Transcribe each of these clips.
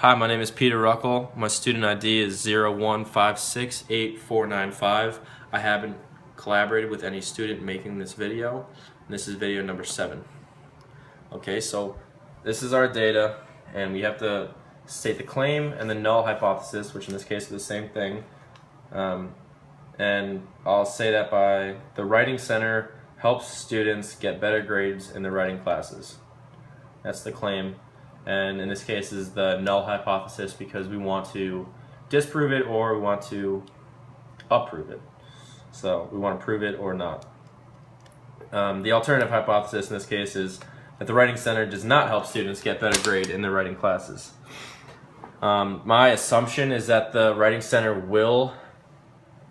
Hi, my name is Peter Ruckel. My student ID is 01568495. I haven't collaborated with any student making this video, and this is video number 7. Okay, so this is our data, and we have to state the claim and the null hypothesis, which in this case is the same thing. And I'll say that by the Writing Center helps students get better grades in the writing classes. That's the claim. And in this case is the null hypothesis because we want to disprove it or we want to approve it. So we want to prove it or not. The alternative hypothesis in this case is that the Writing Center does not help students get better grade in their writing classes. My assumption is that the Writing Center will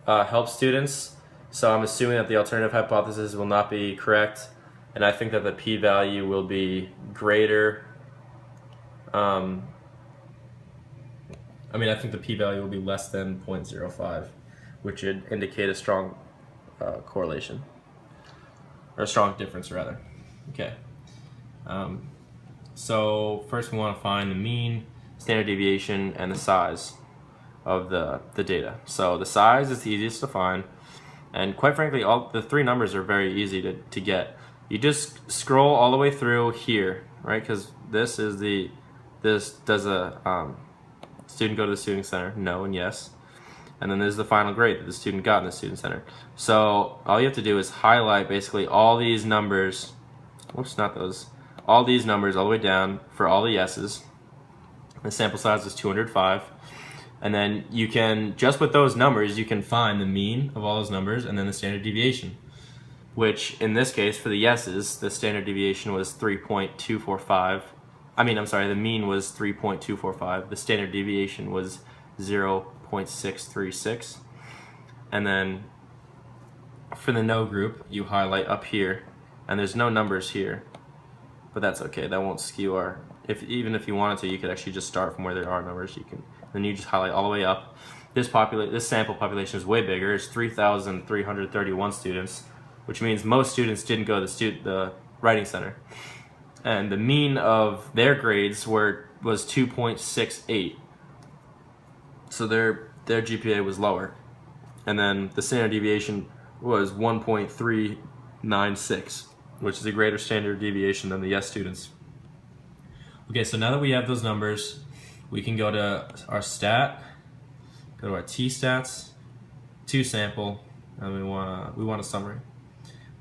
help students, so I'm assuming that the alternative hypothesis will not be correct, and I think that the p-value will be greater. I think the p-value will be less than 0.05, which would indicate a strong correlation, or a strong difference rather. Okay. So first we want to find the mean, standard deviation, and the size of the data. So the size is the easiest to find, and quite frankly, all the three numbers are very easy to get. You just scroll all the way through here, right? Because this does a student go to the student center? No and yes. And then there's the final grade that the student got in the student center. So all you have to do is highlight basically all these numbers. Whoops, not those. All these numbers all the way down for all the yeses. The sample size is 205. And then you can, just with those numbers, you can find the mean of all those numbers and then the standard deviation, which in this case for the yeses, the standard deviation was 3.245. The mean was 3.245. The standard deviation was 0.636. And then for the no group, you highlight up here, and there's no numbers here, but that's okay. That won't skew our. Even if you wanted to, you could actually just start from where there are numbers. You can. Then you just highlight all the way up. This sample population is way bigger. It's 3,331 students, which means most students didn't go to the Writing Center. And the mean of their grades was 2.68. So their GPA was lower. And then the standard deviation was 1.396, which is a greater standard deviation than the yes students. Okay, so now that we have those numbers, we can go to our stat, go to our t-stats, to sample, and we want a summary.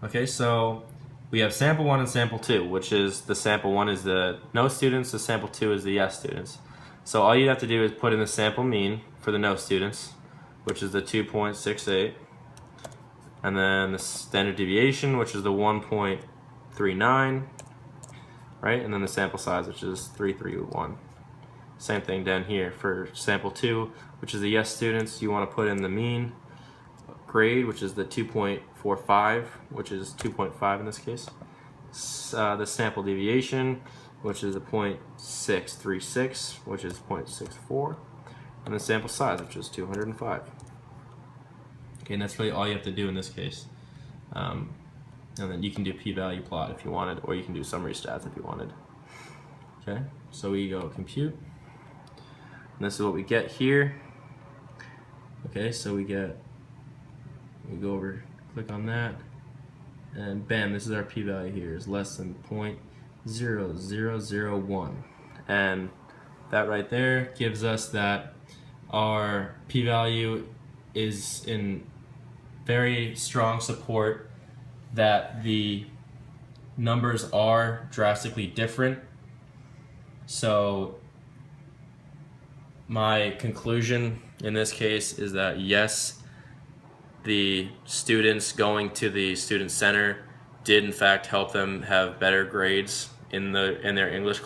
Okay, so we have sample 1 and sample 2, which is the sample 1 is the no students, the sample 2 is the yes students. So all you have to do is put in the sample mean for the no students, which is the 2.68, and then the standard deviation, which is the 1.39, right? And then the sample size, which is 331. Same thing down here for sample 2, which is the yes students. You want to put in the mean grade, which is the 2.45, which is 2.5 in this case. The sample deviation, which is a 0.636, which is 0.64, and the sample size, which is 205. Okay, and that's really all you have to do in this case. And then you can do p-value plot if you wanted, or you can do summary stats if you wanted. Okay, so we go compute, and this is what we get here. Okay, so we go over, click on that, and bam, this is our p-value here, is less than 0.0001. And that right there gives us that our p-value is in very strong support that the numbers are drastically different. So my conclusion in this case is that yes, the students going to the student center did in fact help them have better grades in their English class.